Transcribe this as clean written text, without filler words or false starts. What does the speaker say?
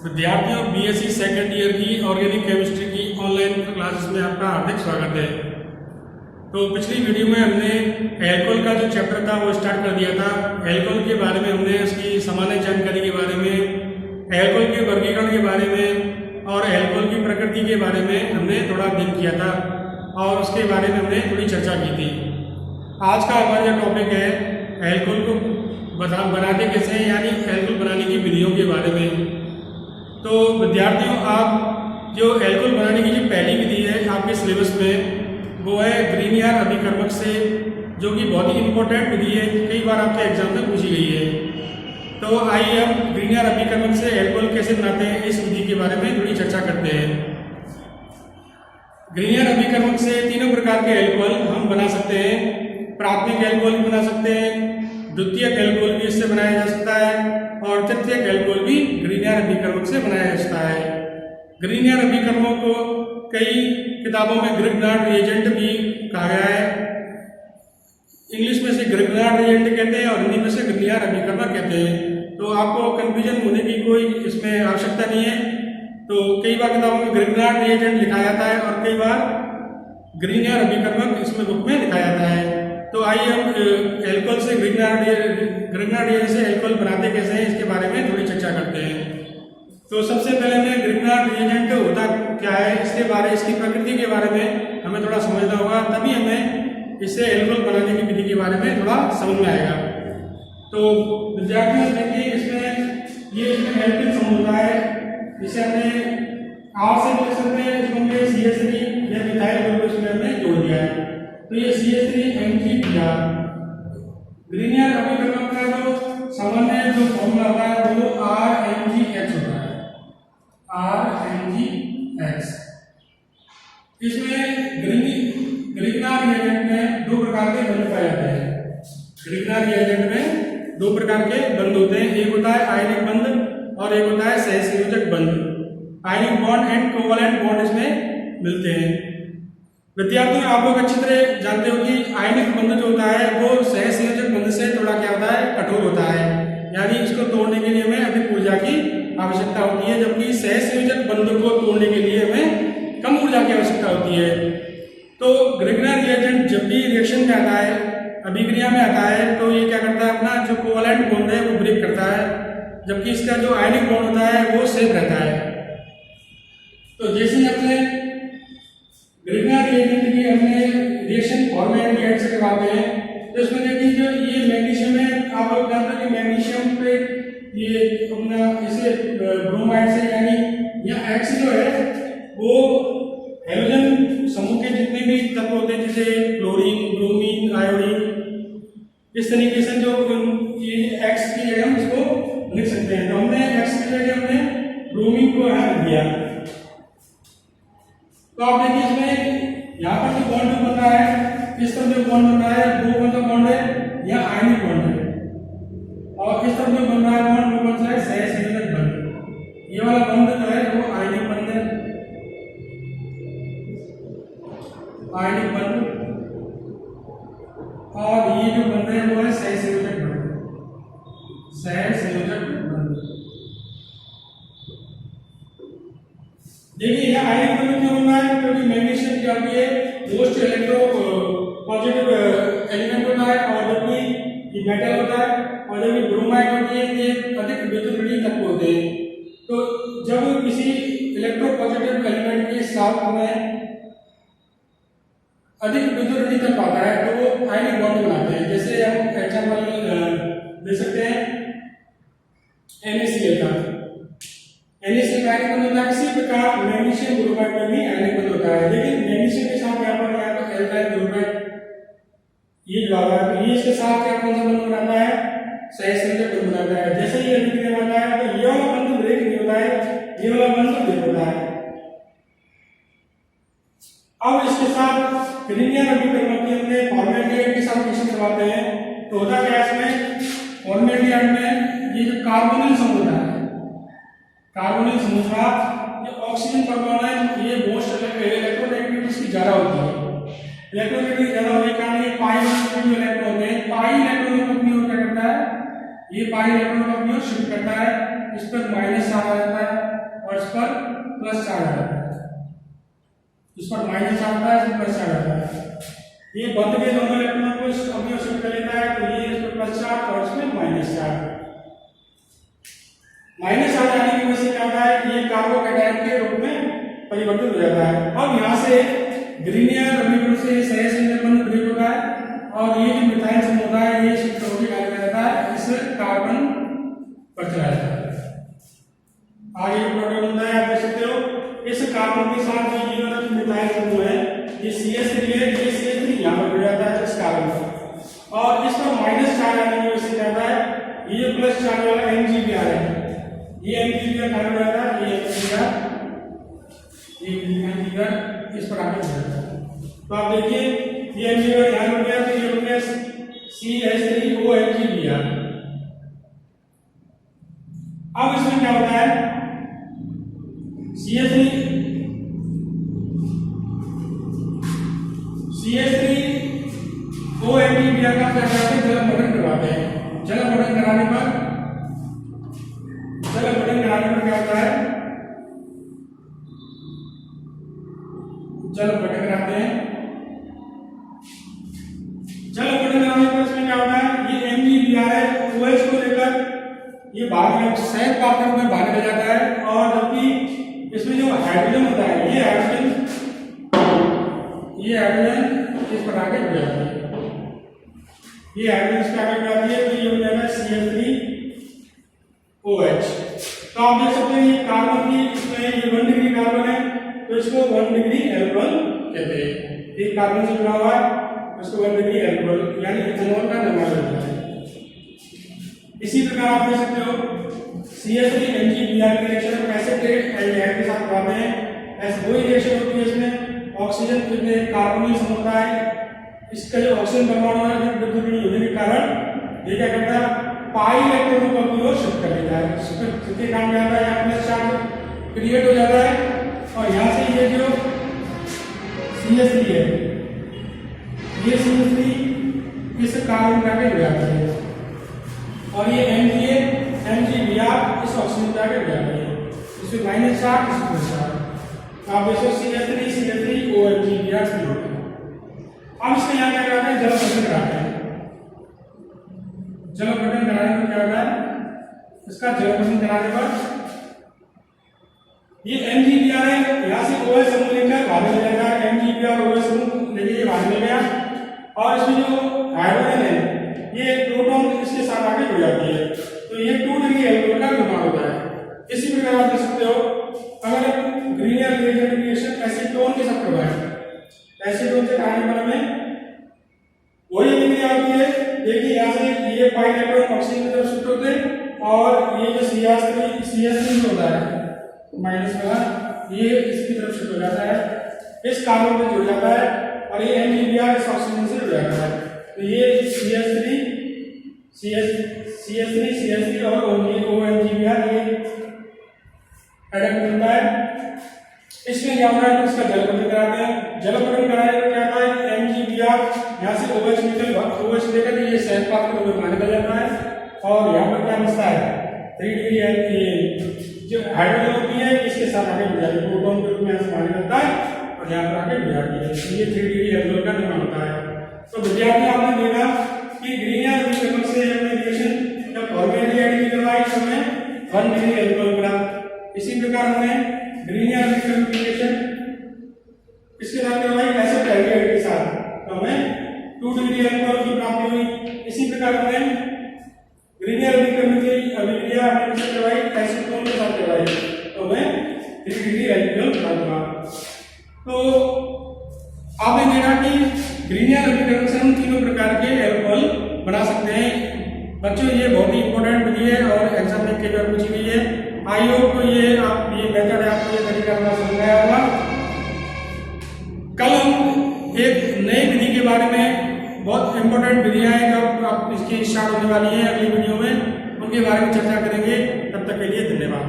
विद्यार्थियों BSc second year की organic chemistry की ऑनलाइन क्लासेस में आपका हार्दिक स्वागत है। तो पिछली वीडियो में हमने एल्कोहल का जो चैप्टर था वो स्टार्ट कर दिया था। एल्कोहल के बारे में हमने उसकी सामान्य जानकारी के बारे में, एल्कोहल के वर्गीकरण के बारे में और एल्कोहल की प्रकृति के बारे में हमने थोड़ा अध्ययन किया था और उसके बारे में हमने थोड़ी चर्चा की थी। आज का हमारा जो टॉपिक है एल्कोहल को बनाते कैसे हैं, यानी एल्कोहल बनाने की विधियों के बारे में। तो विद्यार्थियों, आप जो एल्कोहल बनाने की जो पहली विधि है आपके सिलेबस में वो है ग्रीनियर अभिकर्मक से, जो कि बहुत ही इम्पोर्टेंट विधि है, कई बार आपके एग्जाम में पूछी गई है। तो आइए हम ग्रीनियर अभिकर्मक से एल्कोहल कैसे बनाते हैं इस विधि के बारे में थोड़ी चर्चा करते हैं। ग्रीनियर अभिकर्मक से तीनों प्रकार के एल्कोहल हम बना सकते हैं। प्राथमिक एल्कोहल भी बना सकते हैं, द्वितीयक एल्कोहल भी इससे बनाया जा सकता है और तृतीयक एल्कोहल भी ग्रीनियर अभिकर्मक से बनाया जा सकता है। ग्रीनियर अभिकर्मक को कई किताबों में ग्रिग्नार्ड रिएजेंट भी कहा गया है। इंग्लिश में से ग्रिग्नार्ड रिएजेंट कहते हैं और हिंदी में से ग्रीनियर अभिकर्मक कहते हैं। तो आपको कंफ्यूजन होने की कोई इसमें आवश्यकता नहीं है। तो कई बार किताबों में ग्रिग्नार्ड रिएजेंट लिखा जाता है और कई बार ग्रीनियर अभिकर्मक इसमें बुक में लिखा जाता है। तो आइए हम एल्कोहल से ग्रिग्नार्ड रिएजेंट से एल्कोहल बनाते कैसे हैं इसके बारे में थोड़ी चर्चा करते हैं। तो सबसे पहले हमें ग्रिग्नार्ड रिएजेंट होता क्या है, इसकी प्रकृति के बारे में हमें थोड़ा समझना होगा, तभी हमें इससे एल्कोहल बनाने की विधि के बारे में थोड़ा समझ में आएगा। तो विद्यार्थियों देखिए, इसमें एल्किल समूह होता है, जिसे हमने आर से लिख सकते हैं, इसको हमने CH3 या मिथाइल ग्रुप इसमें हमने जोड़ दिया है। तो ये CH3Mg ग्रीनियर अभिकर्मक का जो सामान्य जो फॉर्मूला होता है वो RMgX होता है, RMgX। इसमें ग्रिग्नार्ड रिएजेंट में दो प्रकार के बंध पाए जाते हैं। ग्रिग्नार्ड रिएजेंट में दो प्रकार के बंध होते हैं, एक होता है आयनिक बंध और एक होता है सहसंयोजक बंध। Ionic bond and covalent bond इसमें मिलते हैं। विद्यार्थियों, आप लोग अच्छी तरह जानते हो कि आयनिक बंध जो होता है वो सहसंयोजक बंध से थोड़ा क्या होता है, कठोर होता है, यानी इसको तोड़ने के लिए हमें अधिक ऊर्जा की आवश्यकता होती है, जबकि सहसंयोजक बंध को तोड़ने के लिए हमें कम ऊर्जा की आवश्यकता होती है। तो ग्रिग्नार्ड रिएजेंट जब भी रिएक्शन में आता है, अभिक्रिया में आता है, तो ये क्या करता है, अपना जो कोवलेंट बॉन्ड है वो ब्रेक करता है, जबकि इसका जो आयनिक बॉन्ड होता है वो सेफ रहता है। तो जैसे ही अपने ग्रिग्नार्ड रिएजेंट की हमने रिएक्शन फॉर्मेल्डिहाइड से करवाते हैं, तो इसमें देखिए जो ये मैग्नीशियम है, आप लोग जानते हैं कि मैग्नीशियम पे ये अपना इसे ब्रोमाइड से, यानी यहाँ X जो है वो हेलोजन समूह के जितने भी तत्व होते हैं, जैसे क्लोरीन, ब्रोमीन, आयोडीन, इस तरीके से जो ये X की जगह हम इसको लिख सकते हैं। तो हमने X की जगह हमने ब्रोमीन को यहाँ लिख दिया। तो आप देखिए इसमें यहाँ पर जो बॉन्ड बन रहा है, इस तरफ जो बॉन्ड बन रहा है वो कौन सा बॉन्ड है, यह आयनिक बॉन्ड है, और इस तरफ जो बन रहा है बॉन्ड वो कौन सा है, सहसंयोजक बंध। ये वाला बंध जो है वो आयनिक बंध है, आयनिक बंध, और ये जो बंध है वो है सहसंयोजक बंध, सहसंयोजक बंध। देखिए यह आयनिक बंध क्यों बन रहा है, क्योंकि मैग्नीशियम जो है मोस्ट इलेक्ट्रो पॉजिटिव एलिमेंट होता है, और जबकि ये मेटल होता है, और जबकि ब्रोमाइड होती है ये अधिक विद्युतऋणी तत्व होते हैं। तो जब किसी इलेक्ट्रो पॉजिटिव एलिमेंट के साथ में अधिक विद्युतऋणी तत्व आता है तो वो आयनिक बॉन्ड बनाते हैं। जैसे हम एग्जाम्पल दे सकते हैं NaCl का, NaCl का आयनिक बंध होता है। इसी प्रकार मैग्नीशियम ब्रोमाइड में भी आयनिक बंध होता है, लेकिन मैग्नीशियम के साथ यहाँ पर एल्काइल ग्रुप है, ये जुड़ा हुआ है, तो ये इसके साथ क्या कौन सा बंध बनाता है, सहसंयोजक बंध बनाता है। जैसे ये अभिक्रिया होता है तो ये वाला बंध ब्रेक नहीं होता है, ये वाला बंध ब्रेक होता है। अब इसके साथ ग्रीनियर अभिकर्मक की हमने फॉर्मेल्डिहाइड के साथ रिएक्शन करवाते हैं, तो होता क्या है इसमें, फॉर्मेल्डिहाइड में ये जो कार्बोनिल समूह होता है, कार्बोनिल समूह का जो ऑक्सीजन परमाणु है ये मोस्ट इलेक्ट्रोनेगेटिविटी इसकी ज्यादा होती है। इलेक्ट्रोनेगेटिविटी ज्यादा होने के कारण ये पाई इलेक्ट्रॉन होते हैं, पाई इलेक्ट्रॉन अपनी ओर क्या करता है, ये पाई इलेक्ट्रॉन अपनी ओर शिफ्ट करता है, इस पर माइनस आ जाता है, पर माइनस चार्ज आता है, इस पर प्लस चार्ज आता है। ये बंद के दोनों इलेक्ट्रॉन को अपनी ओर शिफ्ट कर लेता है, तो ये इस पर प्लस चार्ज और इसमें माइनस चार्ज। माइनस चार्ज आने की वजह से क्या होता है, ये कार्बोकैटायन के रूप में परिवर्तित हो जाता है। अब यहाँ से ग्रीनियर अमीनो से सहसंयोजक बंध ब्रेक होता है और ये जो मिथाइल समूह होता है ये शिफ्ट होकर कार्य करता है, इस कार्बन पर चला जाता है। आगे जो प्रोटॉन होता है आप देख सकते हो, इस कार्बन के साथ जो ये मिथाइल समूह है ये CH3 है, ये CH3 यहाँ पर जुड़ जाता है इस कार्बन पर, और इस पर माइनस चार्ज आने की वजह से क्या होता है, ये प्लस चार्ज वाला MgBr है, ये MgBr खाली हो जाता है, ये MgBr इस पर आगे जुड़ जाता है। तो आप देखिए ये MgBr यहाँ जुड़ गया, तो ये हो गया CH3OMgBr। अब इसमें क्या होता है, CH3OMgBr का क्या करते हैं, जल अपघटन करवाते हैं। जल अपघटन कराने पर क्या होता है, जल अपघटन कराते हैं। जल अपघटन कराने पर इसमें क्या होता है, ये MgBr है, OH को लेकर ये बाहर में संयुक्त पात्र में बाहर निकल जाता है, और जबकि इसमें जो हाइड्रोजन होता है ये हाइड्रोजन इस पर आगे बढ़ जाती है, ये हाइड्रोजन इस पर आगे बढ़ जाती है, तो ये हो जाएगा CH3OH। तो आप देख सकते हैं ये कार्बन की इसमें ये 1 डिग्री कार्बन है, तो इसको 1 डिग्री एल्कोहल कहते हैं। एक कार्बन से जुड़ा हुआ है, इसको 1 डिग्री एल्कोहल यानी इथेनॉल का निर्माण होता है। इसी प्रकार आप देख सकते हो CH3MgBr के रिएक्शन में एसिटेट एल्डिहाइड के साथ बनाते हैं, ऐसे दो ही रिएक्शन होती है इसमें। ऑक्सीजन में कार्बोनिल समूह होता है, इसका जो ऑक्सीजन परमाणु है विद्युत ऋण होने के कारण ये क्या करता है, पाई इलेक्ट्रॉनों को अपनी ओर शिफ्ट कर देता है, शिफ्ट के काम में आता है, यहाँ प्लस चार्ज क्रिएट हो जाता है, और यहाँ से ये जो CH3 है ये CH3 इस कार्बन का आगे जुड़ जाता है, और ये MgBr इस ऑक्सीजन का आगे जुड़ जाता है, इसमें माइनस चार्ज, इसमें प्लस चार्ज। आप देखो CH3OMgBr से होता है। अब इसमें यहाँ क्या कराते हैं, जल अपघटन कराते हैं। जल अपघटन कराने पर क्या होता है, इसका जल अपघटन कराने पर ये MgBr है, यहाँ से OH समूह लेकर बाहर निकल जाएगा, MgBr OH समूह लेके ये बाहर निकल गया, और इसमें जो हाइड्रोजन है ये प्रोटॉन इसके साथ आगे जुड़ जाती है, तो ये 2 डिग्री एल्कोहल का निर्माण होता है। इसी प्रकार आप देख सकते हो, अगर ग्रीनियर रिएक्शन एसीटोन के साथ करवाएं, एसीटोन से कराने पर हमें वही अभिक्रिया होती है। देखिए यहाँ से ये पाई इलेक्ट्रॉन ऑक्सीजन की तरफ शिफ्ट होते हैं, और ये जो CH3 होता है माइनस वाला ये इसकी तरफ शिफ्ट हो जाता है, इस कार्बन में जुड़ जाता है, और ये MgBr इस ऑक्सीजन से जुड़ जाता है, तो ये CH3 और OMgBr ये एडप्ट होता है। इसमें क्या होता है, इसका जल अपघटन कराते हैं। जल अपघटन कराने पर क्या होता है, MgBr यहाँ से OH लेकर ये सहज पात्र में बाहर निकल जाता है, और यहाँ पर क्या बचता है 3 डिग्री जो हाइड्रोजन होती है इसके साथ आगे बढ़ जाती है, प्रोटॉन के रूप में यहाँ से बाहर निकलता है और यहाँ पर आगे बढ़ जाती है, तो ये 3 डिग्री एल्कोहल का निर्माण होता है। तो विद्यार्थी आपने देखा कि ग्रीनियर रिएक्शन से हमने रिएक्शन जब फॉर्मेल्डिहाइड की करवाई तो हमें 1 डिग्री एल्कोहल मिला। इसी प्रकार हमने ग्रीनियर रिएक्शन इसके साथ करवाई एसिटेट के साथ, तो हमें 2 डिग्री एल्कोहल की प्राप्ति हुई। इसी प्रकार हमने ग्रीनियर अभिक्रिया हमने करवाई एसीटोन के साथ करवाई, तो हमें 3 डिग्री एल्कोहल प्राप्त हुआ। तो आपने देखा कि ग्रीनियर अभिकरण से हम तीनों प्रकार के एल्कोहल बना सकते हैं। बच्चों ये बहुत ही इंपॉर्टेंट विधि है और एग्जाम में कई बार पूछी गई है। आई होप तो ये मेथड आपको ये तरीका समझ आया होगा। कल हम एक नई विधि के बारे में, बहुत इंपॉर्टेंट विधियां हैं जो आप इसकी स्टार्ट होने वाली है अगली वीडियो में, उनके बारे में चर्चा करेंगे। तब तक के लिए धन्यवाद।